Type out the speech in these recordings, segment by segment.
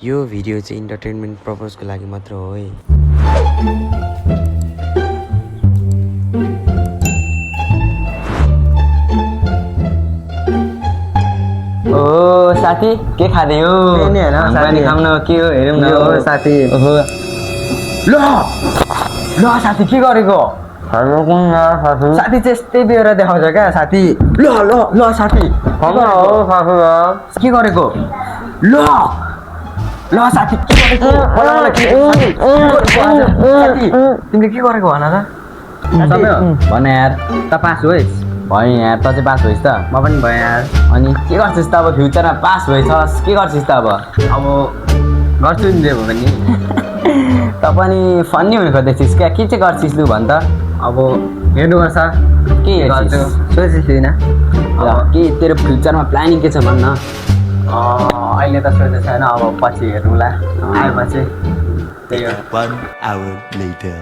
यो भिडियो चाहिँ इन्टरटेनमेन्ट पर्पजको लागि मात्र हो है। ओ साथी के खाँदै हो? नि हैन साथी खाउन के हो हेरौँ न हो साथी। ओहो ल ल साथी के गरेको? साथी चाहिँ यस्तै बेहोरा देखाउँछ क्या साथी। ल ल ल साथी के गरेको? ल ल साथी के गरेको? साथी तिमीले के गरेको भन त? भन यार त पास होइस्। भयो यार त चाहिँ पास भइस् त? म पनि भयो यार। अनि के गर्छस् त अब फ्युचरमा पास भइछस् के गर्छस् त अब? अब गर्छु नि दियो भने त पनि फन्नी हुनु खोज्दैछिस् क्या? के चाहिँ गर्छिस् लु भन् त? अब हेर्नुपर्छ के गर्छु हेर्छिस्? सोचेको छुइनँ। ल के तेरो फ्युचरमा प्लानिङ के छ भन्न? अहिले त सोचेको छैन, अब पछि हेर्नुला आएपछि त्यही हो। 1 hour later.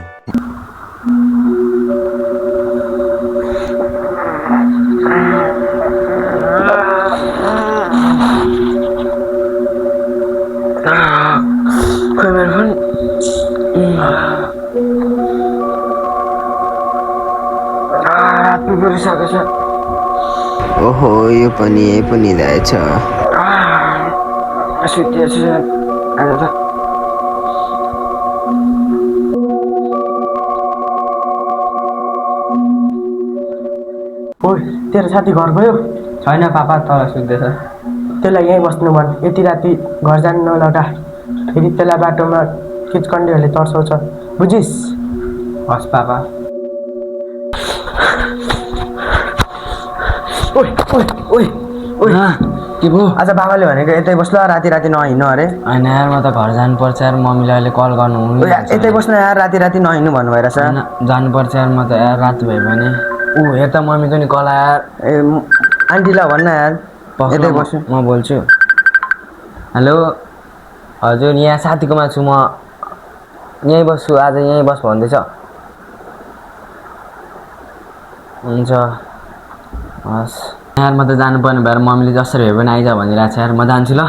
ओहो यो पनि यही पनि रहेछ। ओइ तेरो साथी घर गयो? छैन पापा तल सुत्दैछ। त्यसलाई यहीँ बस्नु भन्, यति राति घर जानु नलौटा, फेरि त्यसलाई बाटोमा किचकन्डीहरूले तर्साउँछ, बुझिस्? हस् पापा। ओइ ओइ ओइ ओइ के भयो? आज बाबाले भनेको यतै बस्नु राति राति नहिँड्नु अरे। होइन यार म त घर जानुपर्छ यार, मम्मीलाई अहिले कल गर्नु ओइ यतै बस्नु यार, राति राति नहिँड्नु भन्नुभइरहेछ। जानुपर्छ यार, म त यार राति भयो भने हेर त मम्मीको नि कल यार। ए आन्टीलाई भन्न यार यतै बस्नु। म बोल्छु। हेलो हजुर यहाँ साथीकोमा छु, म यहीँ बस्छु, आज यहीँ बस भन्दैछ। हुन्छ हस् यार म त जानुपर्ने भएर मम्मीले जसरी भए पनि आइज भनिरहेको छ यार, म जान्छु ल।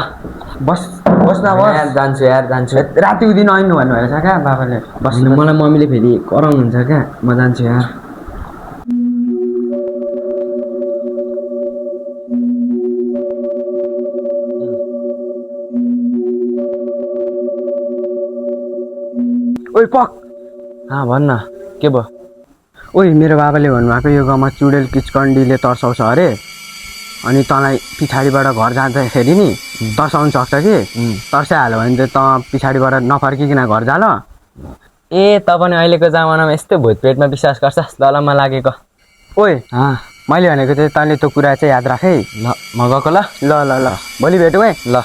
बस बस्न यार जान्छु यार जान्छु। राति उदि नहिँड्नु भन्नुभइरहेछ क्या बाबाले। बस्नु मलाई मम्मीले फेरि कराउनुहुन्छ क्या, म जान्छु यार। ओइ पक भन्न के भयो? ओइ मेरो बाबाले भन्नुभएको यो गाउँमा चुडेल किचकन्डीले तर्साउँछ अरे, अनि तँलाई पछाडिबाट घर जाँदाखेरि नि तर्साउनु सक्छ कि तर्साइहाल्यो भने चाहिँ तँ पछाडिबाट नफर्किकन घर जाल। ए त पनि अहिलेको जमानामा यस्तो भूतप्रेतमा विश्वास गर्छस्? ल म लागेको। ओइ मैले भनेको चाहिँ तैँले त्यो कुरा चाहिँ याद राख है। ल म गएको ल। ल ल ल भोलि भेटौँ है। ल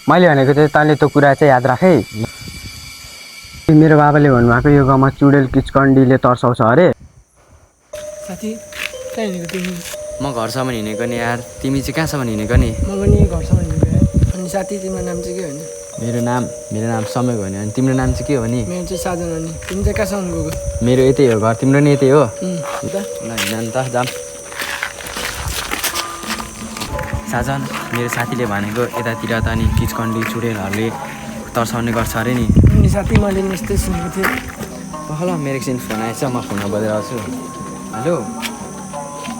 मैले भनेको चाहिँ तैँले त्यो कुरा चाहिँ याद राख है। मेरो बाबाले भन्नुभएको यो गाउँमा चुडेल किचकन्डीले तर्साउँछ अरे। साथी कहाँ हिँडेको तिमी? म घरसम्म हिँडेको नि यार, तिमी चाहिँ कहाँसम्म हिँडेको नि? म पनि घरसम्म हिँडेको यार। अनि साथी तिम्रो नाम चाहिँ के हो नि? मेरो नाम समय हो नि। अनि तिम्रो नाम चाहिँ के हो नि? मेरो चाहिँ साधन हो नि। तिमी चाहिँ कहाँसम्म गएको? मेरो यतै हो घर, तिम्रो नि यतै हो? त ल हिँड त जाम। साजन मेरो साथीले भनेको यतातिर त नि किचकन्डी चुडेलहरूले तर्साउने गर्छ अरे नि। अनि साथी मैले नि यस्तै सुनेको थिएँ। ल मेरो एकछिन फोन आएछ, म फोनमा बोलिरहेको छु। हेलो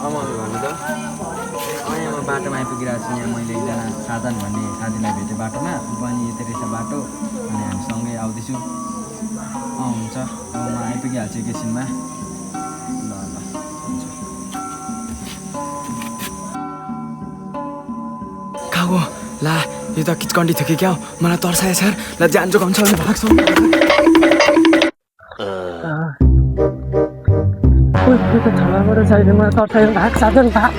मम्मी भन्नु त। यहाँ म बाटोमा आइपुगिरहेको छु। यहाँ मैले एकजना साधन भन्ने साथीलाई भेटेँ बाटोमा, ऊ पनि यतै रहेछ बाटो, अनि हामी सँगै आउँदैछु। हुन्छ अब म आइपुगिहाल्छु एकैछिनमा। ल ल हुन्छ। खाएको ला यो त किचकन्डी थियो कि क्या हो? मलाई तर्साएछ यार। ल जान जोगाउँछ भने भाग्छौ। ओइ त्यो त छलाबाट छैन, मलाई तर्सायो। भाग साधन भाग।